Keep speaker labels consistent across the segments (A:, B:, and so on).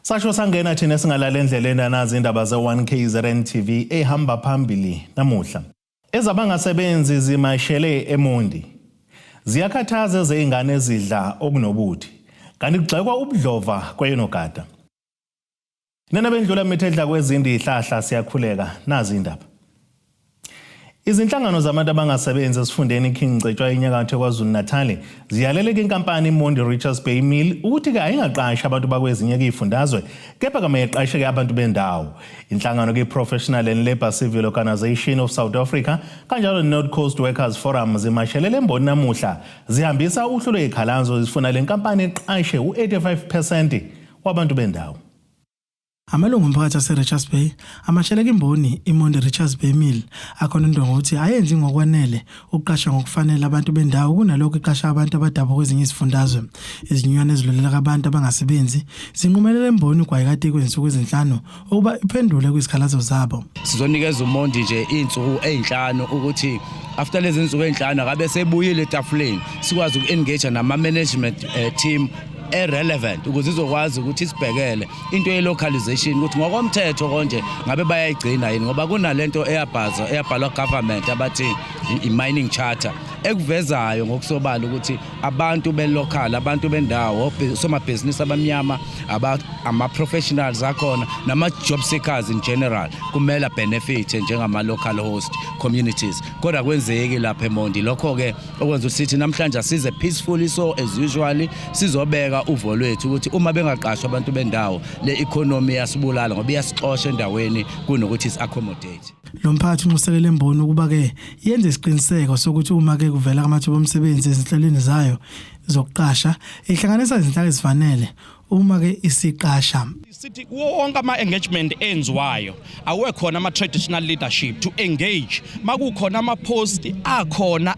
A: Sasho sangena thina singalala endleleni nazi indaba ze1KZN TV ehamba phambili namuhla. Ezabangasebenzi zimashele eMondi. Ziyakhathaza zeingane ezidla okunobuthi. Kanti kugxekwa ubudlova kweyenogada. Nena bendlula imithedla kwezindi ihlahla siyakhuleka nazi indaba. Izinhlangano zabantu abangasebenzi esifundeni King Cetshwa enyakatho kwaZulu Natal ziyaleleka inkampani iMondi Richards Bay Mill ukuthi ke ayingaqasha abantu bakwezinye izifundazwe kepha kama yeqashe abantu bendawo. Inhlangano ke-Professional and Labour Civil Organisation of South Africa kanjalo North Coast Workers Forum zimashelele emboni namuhla zihambisa uhlu lwezikhalazo zifuna le nkampani iqashe u85% wabantu bendawo.
B: Amalungu omphakathi ase-Richards Bay amasheleka imboni iMondi Richards Bay Mill akhona indongo ukuthi ayenzi ngokwanele ukuqasha ngokufanele abantu bendawo kunalokho iqasha abantu abadabuka kwezinye izifundazwe. Izinyunyana ezilolela abantu abangasebenzi zinqumelela imboni kwayikade kwensuku ezinhlanu ukuba iphendule kwizikhalazo zabo.
C: Sizonikeza uMondi nje insuku ezinhlanu ukuthi after lezi insuku ezinhlanu akabe sebuyile etafuleni sikwazi uku-engage nama-management team relevant ukuze izokwazi ukuthi isibhekele into ye-localization ukuthi ngokomthetho konje ngabe bayayigcina yini ngoba kunalento eyabhalwa government abathi i-mining charter ekuvezayo ngokusobala ukuthi abantu be-local abantu bendawo somabhizinisi abamnyama ama-professionals akhona nama-job seekers in general kumele benefit njengama-local host communities kodwa kwenzeki lapha eMondi lokho-ke okwenza ukuthi namhlanje size peacefully so as usually sizobeka uvo lwethu ukuthi uma bengaqashwa abantu bendawo le economy yasibulala ngoba iyasixosha endaweni kunokuthi is-accommodate.
B: Lo mphathi unxusekele imboni ukuba ke yenze isiqiniseko sokuthi uma ke kuvela amathuba omsebenzi ezinhlelweni zayo zokuqasha ihlanganisa izinhlaka ezifanele uma ke isiqasha.
D: Sithi wonke ama-engagement enziwayo awekhona ama-traditional leadership to engage makukhona ama-post akhona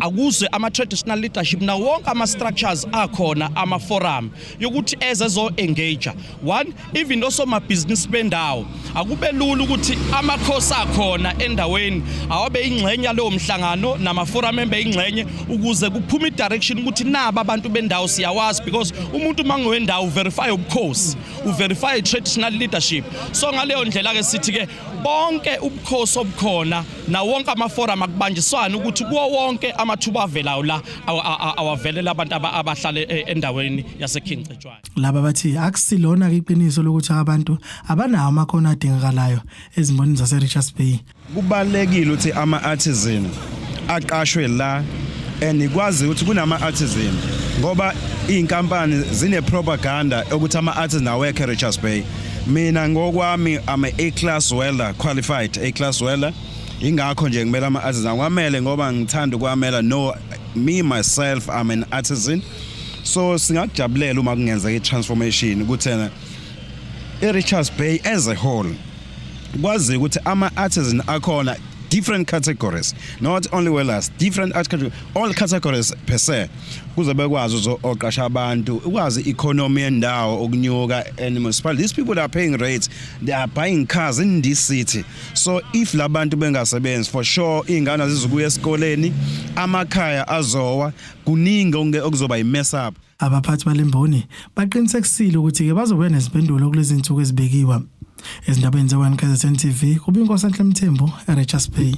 D: akuze ama-traditional leadership na wonke ama-structures akhona ama-forum yokuthi ezezo-engage. One, even osomabhizinisi bendawo akube lula ukuthi amakhosi akhona endaweni awabe ingxenye leyo mhlangano nama-forum embe ingxenye ukuze kuphume i-direction ukuthi naba abantu bendawo siyawazi because umuntu mangowendawo verify ubukhosi uverify traditional leadership. So ngaleyo ndlela ke sithi ke bonke ubukhosi obukhona na wonke ama-forum akubanjiswana ukuthi kuwo wonke amathuba avelayo la awavelela abantu abahlala endaweni yaseKing Cetshwa.
B: Laba bathi akusilona ke iqiniso lokuthi abantu abanawo amakhono adingakalayo ezimbonini zase-Richards Bay.
E: Kubalekile ukuthi ama-artisan aqashwe la nikwazi ukuthi kunama-artisan ngoba iy'nkampani zine-propaganda ukuthi ama-artisan awekho e-Richards Bay. Mina ngokwami A-class welder, qualified A-class welder. Ingakho nje ngimele ama-artisan kwamele ngoba ngithanda ukwamela no me myself I'm an artisan. So singakujabulela uma kungenzeka i-transformation ukuthi e-Richards Bay as a whole kwazi ukuthi ama-artisan akhona different categories, not only welders, different categories, all categories per se. Kuze bekwazi oqasha abantu, ukwazi economy endawo okunyuka and municipality. These people that are paying rates, they are buying cars in this city. So if labantu bengasebenzi for sure ingane zizokuya esikoleni, amakhaya azowa, kuningi okuzoba i-mess up.
B: Abaphathi balemboni baqinisekisile ukuthi ke bazobuya nezimpendulo kulezi zinsuku ezibekiwa. Ezindabeni ze1KZN TV kubinkosi Mthembu eRichards Bay.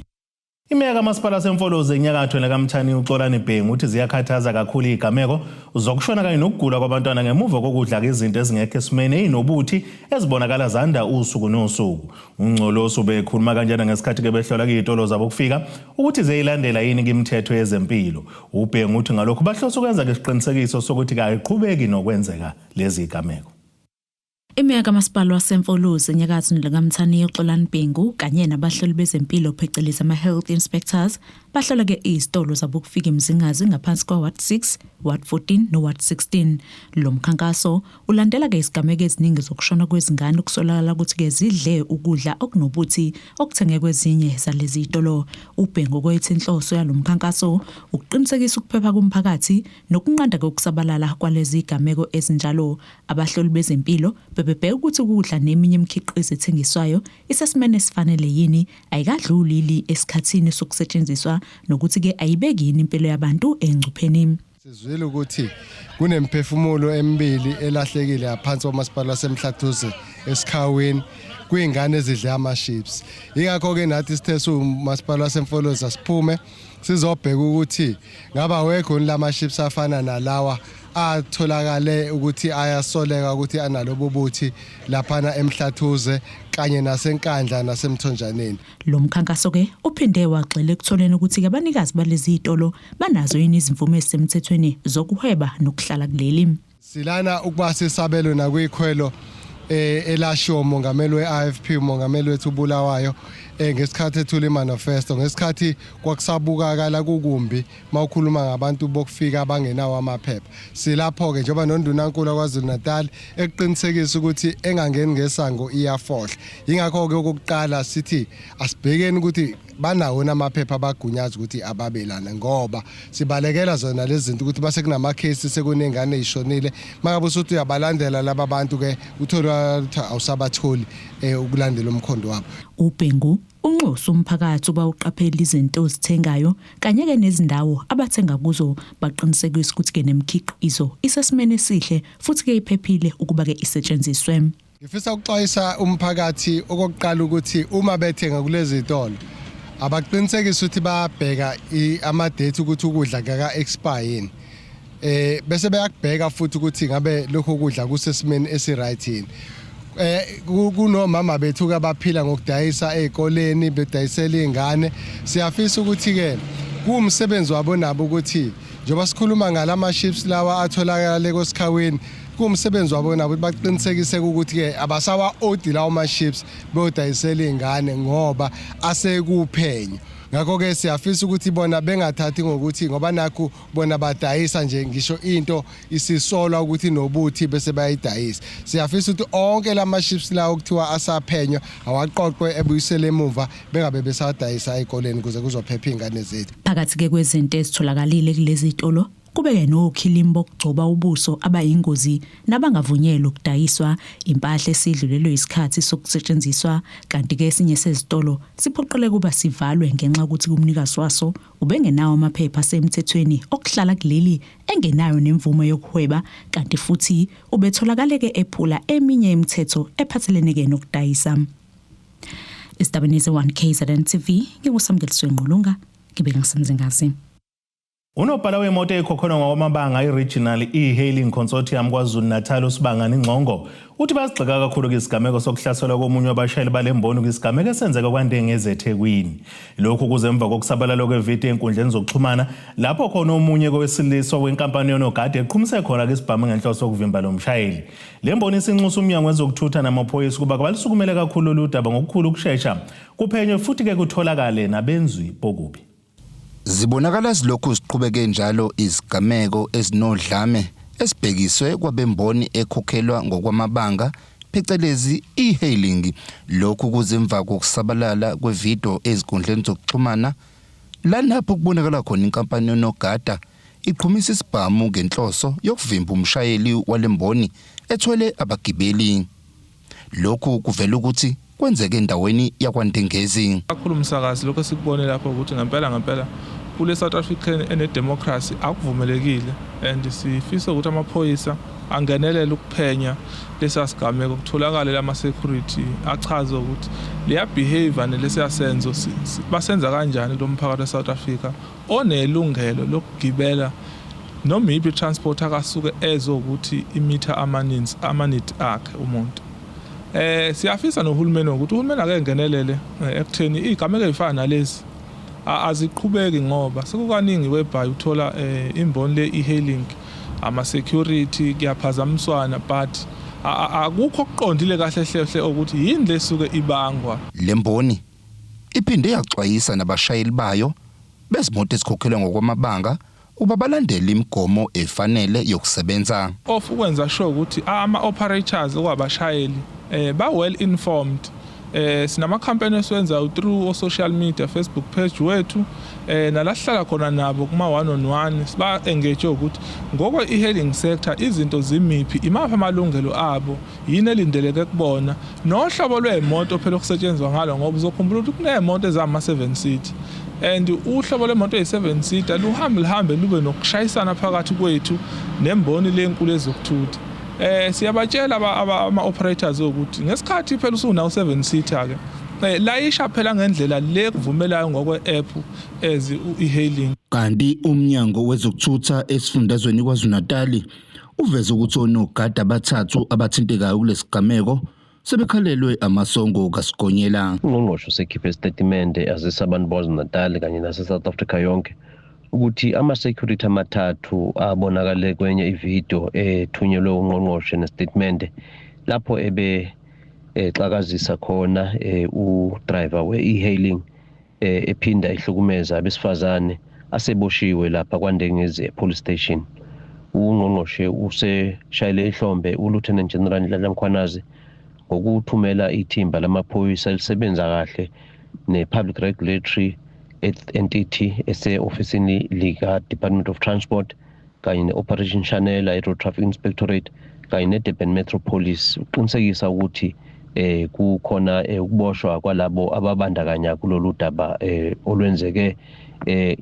A: Imeka kamasipala semfoloze enyakatho nekaMthani uXolani Bhengu uthi ziyakhathaza kakhulu igameko zokushona kanye nokugula kwabantwana ngemuva kokudla izinto ezingekho esimeni ezinobuthi ezibonakala zanda usuku nosuku. Ungcolosi ubekhuluma kanjena ngesikhathi ke behlola izitolo zabo kufika ukuthi zeyilandela yini imithetho yezempilo. uBhengu uthi ngalokho bahlose ukwenza isiqinisekiso sokuthi kayiqhubeki nokwenzeka lezi igameko.
F: Imeka kamasipala wasemfoloze enyakatho nekaMthani uXolani Bhengu kanye nabahloli bezempilo phecelezi ama-health inspectors bahlola ke izitolo zabo kufika imzingazi ngaphansi kwa-Ward 6, Ward 14 no-Ward 16. Lo mkhankaso ulandela ke izigameko eziningi zokushona kwezingane ukusolakala ukuthi ke zidle ukudla okunobuthi okuthenge kwezinye zalezi izitolo. uBhengu kwethi inhloso yalo mkhankaso ukuqinisekisa ukuphepha komphakathi nokunqanda kokusabalala kwalezi izigameko ezinjalo. Abahloli bezempilo bebheka ukuthi ukudla neminye imikhiqizo ethengiswayo isesimene esifanele yini ayikadlulili esikhathini sokusetshenziswa nokuthi ke ayibeki yini impilo yabantu engcupheni.
G: Sizwile ukuthi kunemphefumulo emibili elahlekile yaphansi komasipala waseMhlathuze esikhaweni kuyingane ezidla ama-chips. Ingakho ke nathi sithe umasipala waseMfolozi siphume sizobheka ukuthi ngaba wekho lama-chips afana nalawa atholakale ukuthi ayasoleka ukuthi analobo buthi laphana eMhlathuze kanye naseNkandla naseMthonjaneni.
F: Lo mkhankaso ke uphinde wagxila ekutholeni ukuthi ke abanikazi balezi zitolo banazo yini izimvume ezisemthethweni zokuhweba nokuhlala kuleli.
G: Silana ukuba sisabelo nakwikhwelo elashiwo umongameli we-IFP umongameli wethu uBulawayo ngesikhathi ethule imanifesto ngesikhathi kwakusabukakala kukumbi mawukhuluma ngabantu bokufika abangenawo amaphepha. Silapho ke njengoba noNdunankulu kwaZulu Natal eqinisekisa ukuthi engangeni ngesango iyafohla. Ingakho ke okokuqala sithi asibhekeni ukuthi banawo amaphepha abagunyaza ukuthi ababelana ngoba sibalekela zona lezi zinto ukuthi base kunama case sekunengane ezishonile makabe usuthi uyabalandela laba bantu ke uthola ukuthi awusabatholi ukulandela umkhondo wabo.
F: uBhengu unxusa umphakathi uba uqaphela izinto ozithengayo kanye ke nezindawo abathenga kuzo baqinisekisa ukuthi ke nemikhiqizo isesimene esihle futhi ke iphephile ukuba ke isetshenziswe.
G: Ngifisa ukuxwayisa umphakathi okokuqala ukuthi uma bethenga kulezi zitolo abaqinisekisa ukuthi bayabheka ama-date ukuthi ukudla ngaka expire yini. Bese bayakubheka futhi ukuthi ngabe lokho kudla kusesimeni esiright yini. Kunomama bethu ke abaphila ngokudayisa ezikoleni bedayisela izingane. Siyafisa ukuthi ke kuumsebenzi wabo nabo ukuthi njengoba sikhuluma ngalama chips lawa atholakala kosikhaweni kuumsebenzi wabo nabo baqinisekise ukuthi ke abasawa odi lawo ma chips bodayisela izingane ngoba asekuphenyo. Ngakho ke siyafisa ukuthi bona bengathathi ngokuthi ngoba nakho bona badayisa nje ngisho into isisolwa ukuthi nobuthi bese bayidayisa. Siyafisa ukuthi onke lama chips lawo ukuthiwa asaphenywa awaqoqwe ebuyisele emuva bengabe besadayisa ezikoleni kuze kuzophepha izingane zethu.
F: Phakathi ke kwezinto ezitholakalile kulezi zitolo kubeke nokhilimi bokugcoba ubuso abayingozi nabangavunyelwa ukudayiswa impahla esidlulelwe isikhathi sokusetshenziswa kanti ke esinye sezitolo siphoqeleke kuba sivalwe ngenxa ukuthi kumnikazi waso ubengenawo amaphepha asemthethweni okuhlala kuleli engenayo nemvume yokuhweba kanti futhi ubetholakaleke ephula eminye imithetho ephathelene ke nokudayisa. Istabanize 1 KZN TV nginguSamgeliswe Nqulunga ngibe ngisemzingazi.
A: Unobhala wemoto ekhokhelwa ngokwamabanga i-Regional e-Hailing Consortium kwaZulu Natal uSibangani Ngcongo uthi basigxeka kakhulu kwisigameko sokuhlaselwa komunye wabashayeli balemboni kwisigameko esenzeka kwaNdengezi eThekwini. Lokhu kuze emva kokusabalala kwevidiyo enkundleni zokuxhumana lapho khona omunye kowesilisa wenkampani yonogada eqhumise khona isibhamu ngenhloso yokuvimba lo mshayeli. Le mboni isinxusa umnyango wezokuthutha namaphoyisa kuba balisukumele kakhulu lolu daba ngokukhulu ukusheshsha kuphenywe futhi ke kutholakale nabenzwi bokubi.
H: Zibonakala zilokhu ziqhubeke njalo izigameko ezinodlame esibhekiswe kwabemboni ekhokhelwa ngokwamabanga phecelezi e-hailing. Lokhu kuzemva kokusabalala kwevidiyo ezinkundleni zokuxhumana lapho kubonakala khona inkampani yonogada iqhumisa isibhamu ngenhloso yokuvimba umshayeli walemboni ethwele abagibeli. Lokhu kuvela ukuthi kwenzeke endaweni yakwaNdengezi.
I: Kakhulu umsakazi lokho sikubone lapho ukuthi ngempela kule South African ene democracy akuvumelekile and sifisa ukuthi amaphoyisa angenelele ukuphenya lesasigameko kutholakala lama security achaze ukuthi leya behavior nelesiyasenzo basenza kanjani lo mphakathi weSouth Africa onelungelo lokugibela noma ipi transport akasuke ezokuthi imitha amaniti akhe umuntu. Siyafisa nohulumeni ukuthi uhulumeni ake ngenelele ekutheni izigameko ezifana nalezi aziqhubeki ngoba sekukaningi webhayi uthola imboni le e-hailing ama security kuyaphazamiswana but akukho okuqondile kahle hle ukuthi yini lesuke ibangwa.
H: Le mboni iphinde yaxwayisa nabashayeli bayo bezimoto ezikhokhelwa ngokwamabanga uba balandele imigomo efanele yokusebenza.
I: Ukwenza sure ukuthi ama operators okwabashayeli ba well informed. Sinama campaign esiwenza through social media, Facebook page wethu nalahlala khona nabo kuma one on one siba engage ukuthi ngoba i-hailing sector izinto zimiphi imapha amalungelo abo yini elindeleke kubona nohlobo lwemoto phela okusetshenzwa ngalo ngoba uzokhumbula ukuthi kunemoto ezama 7 seat and uhlobo lwemoto eyi7 seater luhambe lube nokushayisana phakathi kwethu nemboni lenkulu ezokuthutha. Siyabatshela ama operators ukuthi ngesikhathi phela usunawo 7 seater ke layisha phela ngendlela le kuvumelayo ngokwe app e-hailing.
H: Kanti umnyango wezokuthutha esifundazweni KwaZulu-Natal uveze ukuthi onogada abathathu abathintekayo kulesigameko sebekhalelwe amasongo kaSigonyela.
J: Ungqongqoshe usekhiphe statement azisa abantu baKwaZulu-Natal kanye nase South Africa yonke ukuthi ama-security amathathu abonakale kwenye ivideo ethunyelwe ungqongqoshe nestatement lapho xakazisa khona u-driver we-e-hailing ephinda ihlukumeza abesifazane aseboshiwe lapha kwaNdengezi police station. Ungqongqoshe useshayile ihlombe uLieutenant General Ndlala Mkhwanazi ngokuthumela ithimba lamaphoyisa elisebenza kahle ne-public regulatory entity ese-ofisini lika Department of Transport kanye ne-Operation Channel Aero Traffic Inspectorate kanye ne-Durban Metro Police uqinisekisa ukuthi kukhona ukuboshwa kwalabo ababandakanya kulolu daba olwenzeke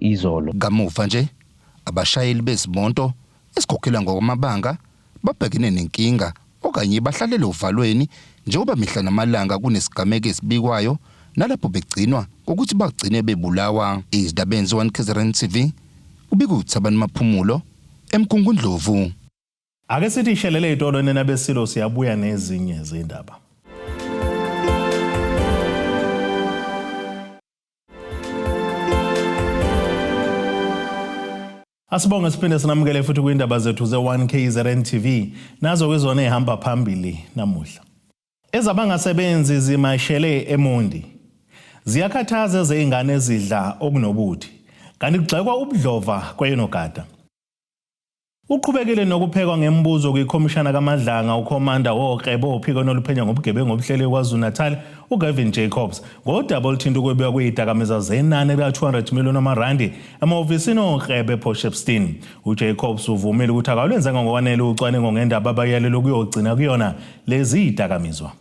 J: izolo.
H: Kamuva nje abashayeli bezimonto esikhokhelwa ngokwamabanga babhekene nenkinga okanye bahlalele uvalweni njengoba mihla namalanga kunesigameko esibikwayo nalapho begcinwa ukuthi bagcine bebulawa. Izindabeni 1 KZN TV ubika uThabani Maphumulo eMkungundlovu.
A: Ake sithi ishelele itolo nena besilo siyabuya nezinye izindaba. Asibonga siphinde sinamukele futhi kwindaba zethu ze1 KZN TV nazo kwezona ehamba phambili namuhla. Ezabangasebenzi zimashele eMondi ziyakhathaza ezingane ezidla okunobuthi kanti kugxekwa ubudlova kweyenogada. Uqhubekile nokuphekwa ngembuzo kwikhomishana kaMadlanga ukhomanda woqebo ophiko noluphenya ngobugebengu obuhlele KwaZulu-Natal uGavin Jacobs ngodaba oluthinta ukwebiwa kwezidakamizwa zenani lika200 million rand emahhovisini oqebo ePortshepstone. uJacobs uvumile ukuthi akalwenzanga ngokwanele ucwaningo ngendaba abayalelwe ukuyogcina kuyona lezi zidakamizwa.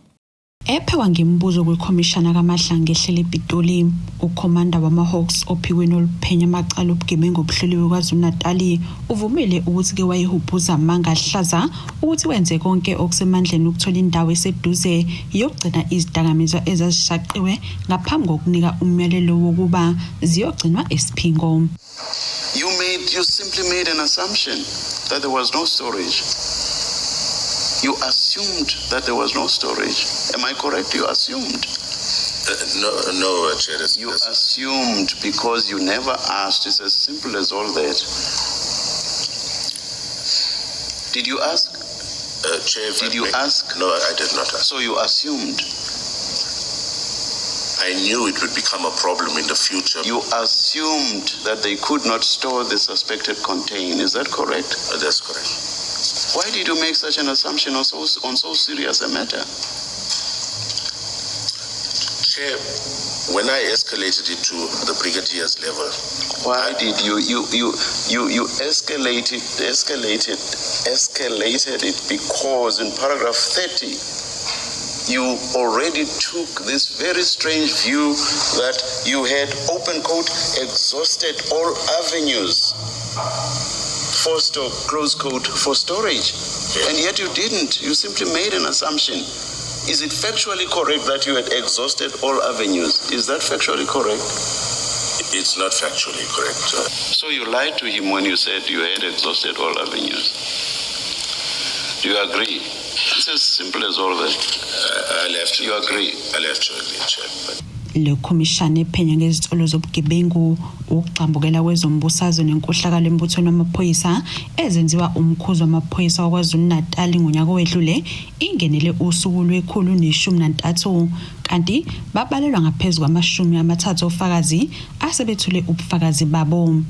K: Ephekwa ngembuzo kwekhomishana kaMadlanga ehlele ePitoli, ukhomanda wamaHawks ophikweni oluphenya amacala obugebengu obuhleliwe KwaZulu-Natal uvumile ukuthi ke wayehubhuza amanga ahlaza ukuthi wenze konke okusemandleni ukuthola indawo eseduze yokugcina izidakamizwa ezazishaqiwe ngaphambi kokunika umyalelo wokuba ziyogcinwa esiphingo.
L: You simply made an assumption that there was no storage. You assumed that there was no storage. Am I correct? You assumed.
M: No, Chair.
L: You assumed because you never asked. It's as simple as all that. Did you ask?
M: Chair,
L: did you ask?
M: No, I did not ask.
L: So you assumed.
M: I knew it would become a problem in the future.
L: You assumed that they could not store the suspected contain. Is that correct?
M: That's correct.
L: Why did you make such an assumption on so serious a matter?
M: Chair, when I escalated it to the brigadier's level,
L: why did you escalated it because in paragraph 30 you already took this very strange view that you had open quote exhausted all avenues for close quote for storage, and yet you didn't. You simply made an assumption. Is it factually correct that you had exhausted all avenues? Is that factually correct?
M: It's not factually correct.
L: So you lied to him when you said you had exhausted all avenues. Do you agree? It's as simple as all that. You agree?
M: I'll have to agree, Chair.
K: Le khomishana ephenya ngezitolo zobugebengu ukugcambukela kwezombusazwe nenkohlakalo embuthweni wamaphoyisa ezenziwa umkhuzo wamaphoyisa waKwaZulu-Natal ngonyaka owedlule ingenele usuku lwe-113 kanti babalelwa ngaphezulu kwama-30 ofakazi asebethule ubufakazi babo.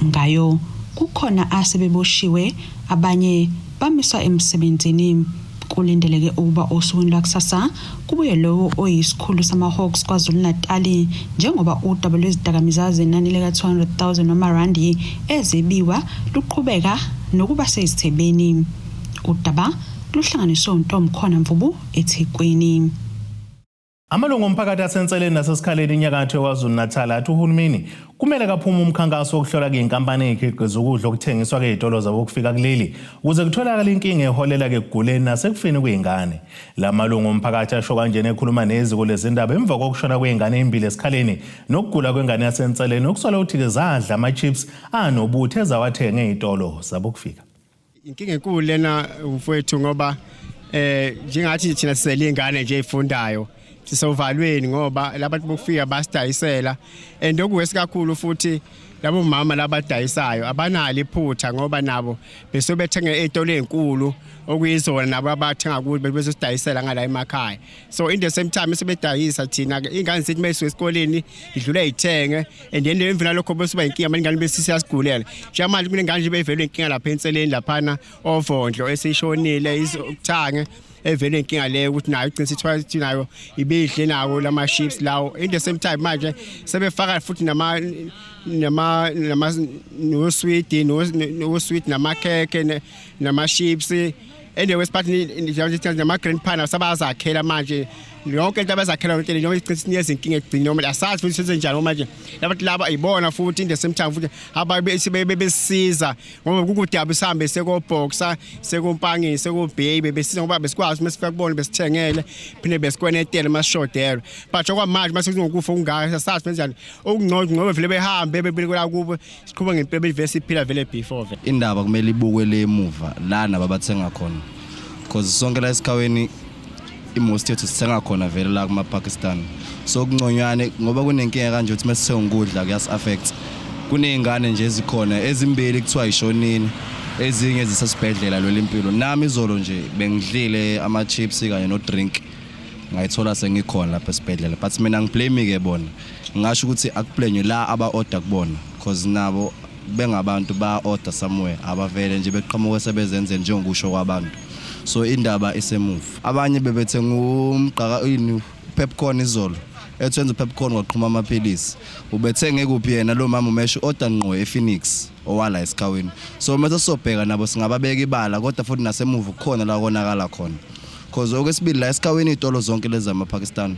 K: Ngayo kukhona asebeboshiwe, abanye bamiswa emsebenzini. Kulindeleke ukuba osukwini lwakusasa kubuye lowo oyisikhulu samaHawks KwaZulu-Natal njengoba udaba lwezidakamizwa zenani lika200,000 rand ezebiwa luqhubeka nokuba sezithebeni. Udaba luhlanganiswe uNtomkhona Mvubu eThekwini.
A: Amalungu omphakathi asenseleni nasesikhaleni inyakatho KwaZulu-Natal athi uhulumeni kumele kaphuma umkhankaso wokuhlola inkampani ezikhiqiza ukudla okuthengiswa ezitolo zabo ukufika kuleli ukuze kutholakale inkinga eholela ekuguleni nasekufeni kwezingane. Lamalungu omphakathi asho kanjena ekhuluma neziko lezindaba emva kokushona kwezingane ezimbili esikhaleni nokugula kwengane yasenseleni okusola ukuthi zadla ama-chips anobuthi ezawathenga ezitolo zabo ukufika.
N: Inkinga enkulu lena mfowethu ngoba njengathi thina siselingane nje ezifundayo sisovalweni ngoba labantu bokufika basidayisela and okuwesikakhulu futhi labo mama labadayisayo abanalo iphutha ngoba nabo besobethenga ezitolo ezinkulu okuyizona nabo abathenga kubo bezosidayisela ngala emakhaya. So in the same time sebedayisa thina ingane zethu mayisuke esikoleni idlula izithenge and then emvula lokho bese bayinkinga abangane besisiyasigulela. Njengamanje kunengane nje beyivele inkinga lapha enseleni laphana ovondlo esishonile izokuthange evele inkinga leyo ukuthi nayo igcina sithiwa nayo ibidle nawo lama chips lawo. In the same time manje sebefaka futhi no sweet nama cake nama chips anyway siphathi nama grandpa sabazakhela manje yonke into abazakhela into le noma igcina sinikeza inkinga egcina noma asazi futhi senze njani manje labantu laba ibona futhi in the same time futhi ababesiza ngoba kukude abisambe sekoboxa sekompangisi sekobhaby besiza ngoba besikwazi mesifika kubona besithengele phinde besikwenetele mashodero but okwamanje mase kuzokufa ungaka sasazi benzani okungcono ngoba vele behambe bebelekela kubo siqhubeka ngempilo bevese iphila vele before
C: indaba kumele ibukwe le emuva lana babathenga khona because sonke la esikhaweni imost yethu sithenga khona vele la kuma-Pakistan. So kungconyane ngoba kunenkinga kanje ukuthi mesithenga ukudla kuyas-affect. Kuney'ngane nje ezikhona ezimbili kuthiwa ishonini ezinye zisesibhedlela lwela impilo. Nami izolo nje bengidlile ama-chips kanye no-drink ngayithola sengikhona lapha esibhedlela but mina ngiblame-ke bona ngingasho ukuthi akublenywe la aba-order kubona because nabo bengabantu ba-order somewhere abavele nje beqhamuke sebezenzeni njengokusho kwabantu. So indaba isemuva. Abanye bebethenga pepcorn izolo. Ethenza pepcorn waqhuma amaphilisi. Ubethenge kuphi yena lo mama umesho order ngqo ePhoenix owala esikhaweni. So mase sobheka nabo singababeka ibala kodwa futhi nasemuva khona la konakala khona. Because okwesibili la esikhaweni izitolo zonke lezi ama-Pakistan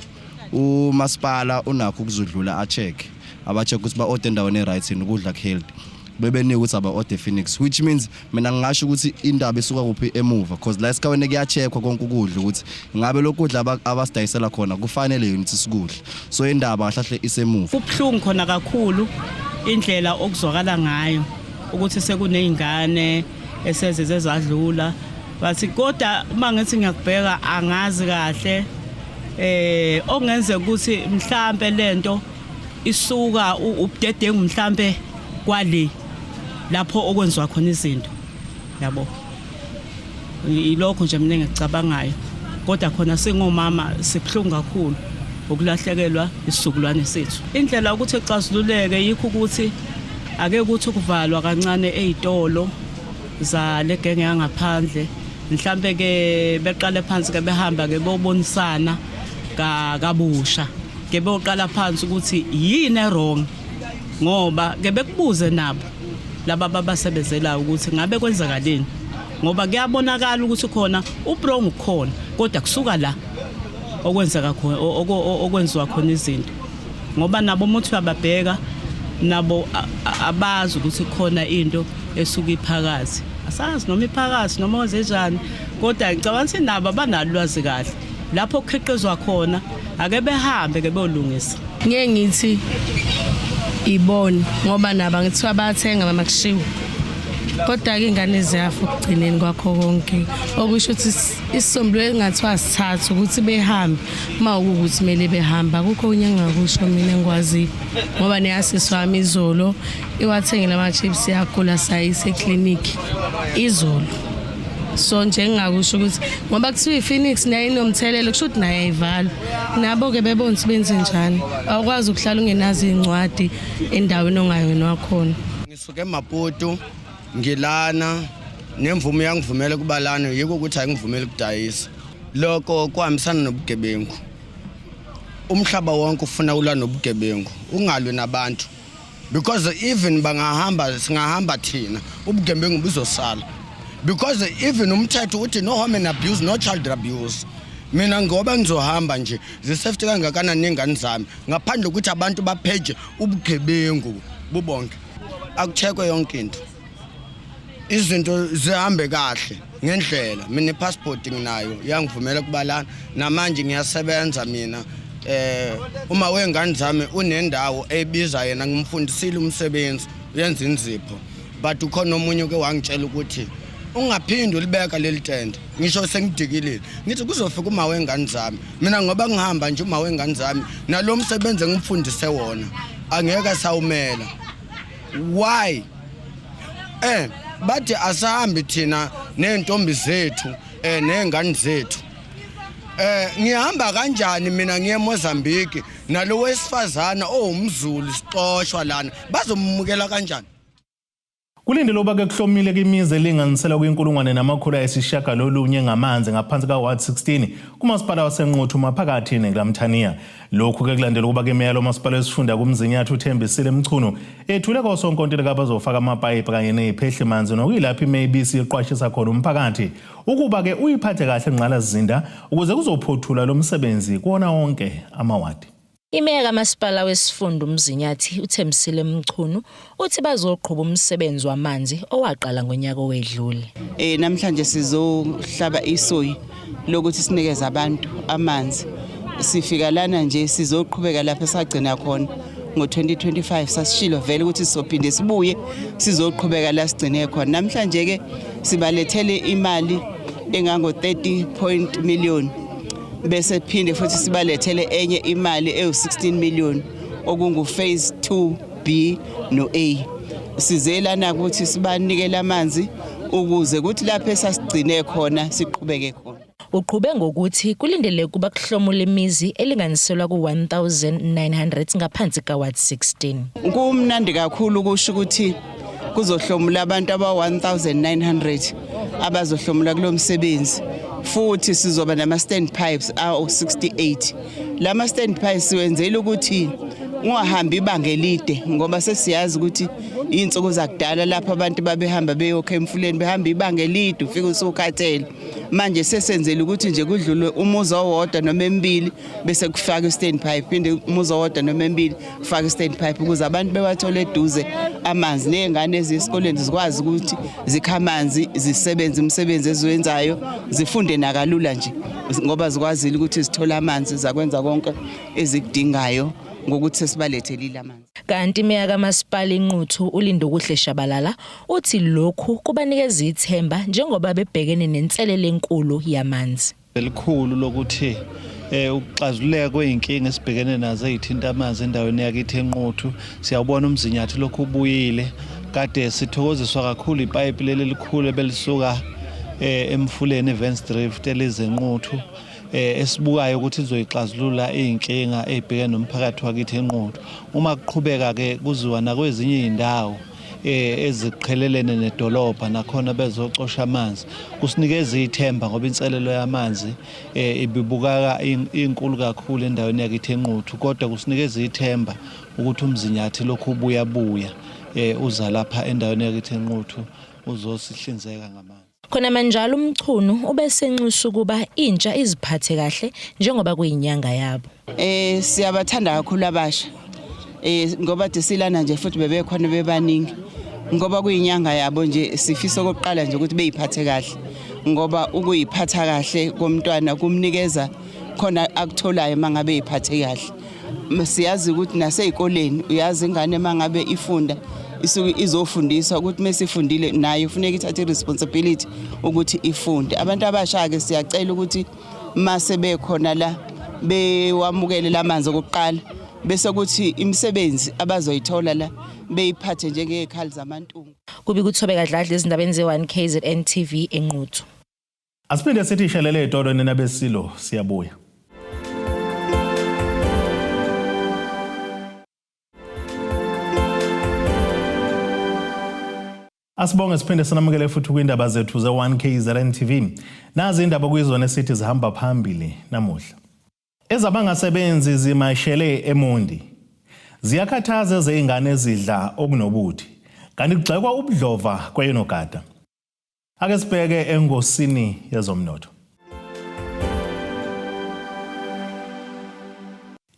C: umasipala unakho ukuzodlula a-check. Aba-check ukuthi ba-order endaweni e-right ukudla healthy. Bebenika ukuthi aba-order Phoenix which means mina ngingasho ukuthi indaba isuka kuphi emuva because la esikhaweni kuyacheckwa konke ukudla ukuthi ngabe lokhu kudla abasidayisela khona kufanele yini ukuthi sikudle. So indaba kahle isemuva.
O: Ubhlungu khona kakhulu indlela okuzwakala ngayo ukuthi sekunezingane esezeze zadlula bathi kodwa mangithi ngiyakubheka angazi kahle ongenze ukuthi mhlambe lento isuka ubudedengu mhlambe kwale lapho okwenziwa khona izinto yabo ilokho nje mina ngicabangayo kodwa khona singomama sibhlungu kakhulu ukulahlekelwa isizukulwane sethu. Indlela ukuthi ixazululeke yikho ukuthi ake ukuthi ukuvalwa kancane ezitolo za legenge yangaphandle mhlambe ke beqale phansi ke behamba ke bobonisana kabusha ke beyoqala phansi ukuthi yini wrong ngoba ke bekubuze nabo laba babasebenzela ukuthi ngabe kwenzakaleni ngoba kuyabonakala ukuthi khona ubrong ukhona kodwa kusuka la okwenzeka khona okwenziwa khona izinto ngoba nabo umuntu uyababheka nabo abazi ukuthi khona into esuka iphakathi asazi noma iphakathi noma wenzenjani kodwa ngicabanga ukuthi nabo abanalo lwazi kahle lapho ukhiqizwa khona ake behambe ke beyolungisa.
P: Ngeke ngithi ibona ngoba naba ngithiwa bathenga mama kushiwo kodwa ke ingane ziyafa ukugcineni kwakho konke okusho ukuthi isisombululo engathiwa sithathu ukuthi behambe mawukuthi kumele behamba akukho unyangakusho mina ngikwazi ngoba neyasisi wami izolo iwathengela ama-chips yakula sayise clinic izolo. So nje ngingakusho ukuthi ngoba kuthiwa iPhoenix nayo inomthelelo kusho ukuthi nayo ayivalwa nabo ke bebona ukuthi benze njani awukwazi ukuhlala ungenazo incwadi endaweni ongayona wakhona.
Q: Ngisuke eMaputo ngilana nemvume yangivumela kuba lana yiko ukuthi ayingivumeli ukudayisa lokho kuhambisana nobugebengu. Umhlaba wonke ufuna ulwa nobugebengu ungalwe nabantu because even singahamba thina ubugebengu buzosala because even umthetho uthi no home and abuse no child abuse mina ngoba ngizohamba nje zisafety kangakanani nengane zami ngaphandle ukuthi abantu bapheje ubugebengu bubonke akuchekwe yonke into izinto zihambe kahle ngendlela mina passport nginayo yangivumela kubalana namanje ngiyasebenza mina uma wengane zami unendawo ebiza yena ngimfundisile umsebenzi uyenza inzipho but ukhona omunye ke wangitshela ukuthi ungaphindi ulibeka leli tende ngisho sengidikilile ngithi kuzofika uma wengane zami mina ngoba ngihamba nje uma wengane zami nalo msebenzi engimfundise wona angeke sawumela why bathi asahambi thina nentombi zethu nengane zethu ngihamba kanjani mina ngiye eMozambique nalo wesifazana umZulu siqoshwa lana bazomukela kanjani
A: Kulindele uba ke kuhlomile imizi elinganisela kwinkulungwane namakhulu ayisishiyagalolunye ngamanzi ngaphansi kaWard 16 kumasipala waseNquthu maphakathi neNglamthaniya. Lokhu ke kulandela ukuba ke meya lomasipala esifunda kuMzinyathi uThembisile Mchunu ethule kosonkontileka abazofaka amapayipi kanye neziphehli manzi nokuyilapha iMayBC iqwashisa khona umphakathi ukuba ke uyiphathe kahle ngqalasizinda ukuze kuzophothula lo msebenzi kuona wonke amawadi.
R: Imeya kamasipala wesifunda uMzinyathi uThembisile Mchunu uthi bazoqhubha umsebenzi wamanzi owaqala ngonyaka owedlule.
S: Namhlanje sizohlaba isoyi lokuthi sinikeze abantu amanzi. Sifika lana nje sizoqhubeka lapha esagcina khona ngo2025 sasishilo vele ukuthi sizophinde sibuye sizoqhubeka la sigcine khona. Namhlanje ke sibalethele imali engango 30 million. Bese phinde futhi sibalethele enye imali ewu16 million okungu phase 2B no A. Sizelana ukuthi sibanikele amanzi ukuze kuthi lapha esasigcine khona siqhubeke khona.
R: Uqhube ngokuthi kulindele kuba kuhlomula imizi elinganiselwa ku1900 ngaphansi kaWard 16.
S: Kumnandi kakhulu kusho ukuthi kuzohlomula abantu aba1900 abazohlomula kulomsebenzi. Futhi sizoba nama stand pipes awu68. Lama stand pipes wenzela ukuthi ungahambi ibanga elide ngoba sesiyazi ukuthi insuku zakudala lapha abantu babehamba beyokha emfuleni behamba ibanga elide ufika usukhathele. Manje sesenzele ukuthi nje kudlule umuzi owodwa noma emibili bese kufaka i-stand pipe phinde umuzi owodwa noma emibili kufaka i-stand pipe ukuze abantu bewathole eduze amanzi nezingane ezisikoleni zikwazi ukuthi zikha amanzi zisebenze umsebenzi eziwenzayo zifunde nakalula nje ngoba zikwazile ukuthi zithola amanzi zakwenza konke ezikudingayo ngokuthi sesibalethelile amanzi.
R: Kanti imeya kamasipala iNquthu uLindokuhle Shabalala uthi lokhu kubanikeza ithemba njengoba bebhekene nenselele enkulu yamanzi.
T: Elikhulu lokuthi ukuxazuleka kweinkinga esibhekene nazo ezithinta amanzi endaweni yakithi eNquthu siyabona uMzinyathi lokhu ubuyile kade sithokoziswa kakhulu ipipe leli likhulu belisuka emfuleni eVensdrift elizeNquthu esibukayo ukuthi izoyixazulula inkinga ezibhekene nomphakathi wakithi eNquthu. Uma kuqhubeka ke kuziwa nakwezinye izindawo eziqhelelene nedolobha nakhona bezocosha amanzi kusinikeza ithemba ngoba inselelo yamanzi ibibukaka inkulu kakhulu endaweni yakithi eNquthu kodwa kusinikeza ithemba ukuthi uMzinyathi lokhu ubuya uza lapha endaweni yakithi eNquthu uzosihlinzeka ngamanzi.
R: Khona manjalo uMchunu ubesenxusa ukuba intsha iziphathe kahle njengoba kuyinyanga yabo.
S: Siyabathanda kakhulu abasha. Ngoba desilana nje futhi bebekhona bebaningi. Ngoba kuyinyanga yabo nje sifisa ukuqala nje ukuthi beyiphathe kahle. Ngoba ukuyiphatha kahle komntwana kumnikeza khona akutholayo mangabe yiphathe kahle. Siyazi ukuthi nasezikoleni uyazi ingane mangabe ifunda isuke izofundiswa ukuthi mesifundile nayo ufuneka ithathe responsibility ukuthi ifunde. Abantu abasha ke siyacela ukuthi mase bekhona la bewamukele lamanzi okuqala bese kuthi imisebenzi abazoyithola la beyiphathe njengezikhali zamantungu.
R: Kubi kuthobeka dladla ezindabeni ze1 KZN TV eNquthu.
A: Asiphinde sithi shelele itolo nenabesilo siyabuya. Asibonge siphinde sinamukele futhi kwindaba zethu ze1 KZN TV. Nazi indaba kuyizona esithi zihamba phambili namuhla. Ezabangasebenzi zimashele eMondi. Ziyakhathaza ezingane ezidla okunobuthi. Kanti kugxekwa ubudlova kweyenogada. Ake sibheke engosini yezomnotho.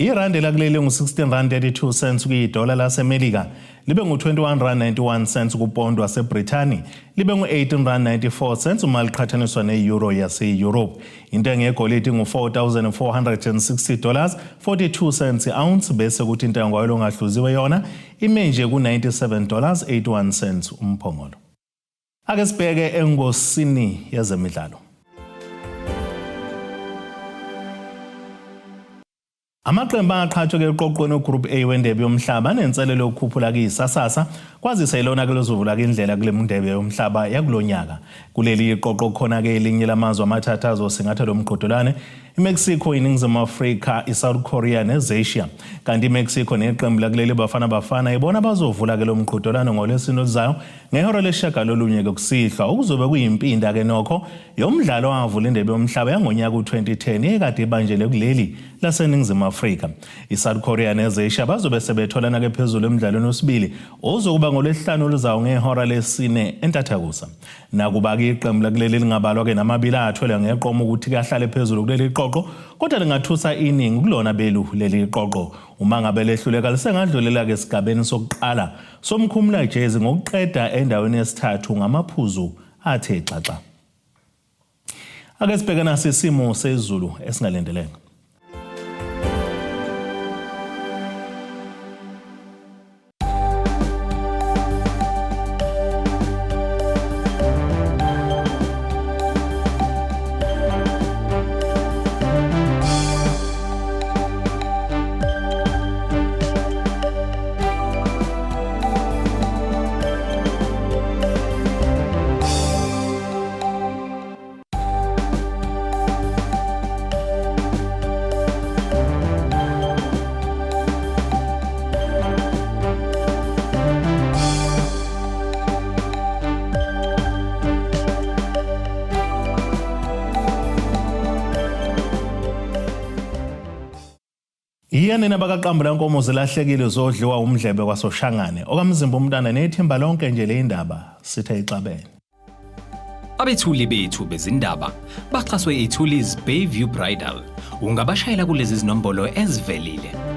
A: Irandi lakuleli ngu-16.32 kuyidola laseMelika, libe ngu-21.91 kupondo waseBrithani, libe ngu-18.94 uma liqhathaniswa ne-euro yase-Europe. Intengo yegolide ngu-$4,460, 42 cents i-ounce, bese kuthi intengo yayo engahluziwe yona ime nje ku-$97.81 umphongolo. Ake sibheke engosini yezemidlalo. Amaqembu aqhathwe eqoqweni Group A wendebe yomhlaba nenselelo ukukhuphula kuyisasasa kwazisa ilona ke lozovula ke indlela kule ndebe yomhlaba yakulonyaka. Kuleli iqoqo khona ke elinye lamazwe amathathu azosingatha lo mqhudelwano, iMexico, iNingizimu Afrika, iSouth Korea neAsia. Kanti iMexico neqembu lakuleli Bafana ibona bazovula ke lo mqhudelwano ngoLwesine oluzayo ngehora lesishagalolunye ke kusihlwa okuzobe kuyimpinda ke nokho yomdlalo wavula indebe yomhlaba yangonyaka u2010 ekade ibanjele kuleli laseNingizimu Afrika. iSouth Korea neAsia bazobe sebetholana ke phezulu emidlalweni wesibili ozokuba ngoLwesihlanu oluzayo ngehora lesine entathakusa. Nakuba ke iqembu lakuleli lingabalwa ke namabili athwele ngeqomo ukuthi kahlale phezulu kuleli iqoqo, kodwa lingathusa iningi kulona belu leli iqoqo. Uma ngabe lehluleka lisengadlulela ke esigabeni sokuqala somkhumula jezi ngokuqeda endaweni yesithathu ngamaphuzu athe xaxa. Ake sibheke nasisimo sezulu esingalendelanga. Iyanena bakaqamba lenkomo zilahlekile zodliwa umdlebe kwasoshangane okamzimba umntana nethemba lonke nje le indaba sithe ixabene.
U: Abethuli bethu bezindaba baxhaswe iThulis Bayview Bridal. Ungabashayela kulezi zinombolo ezivelile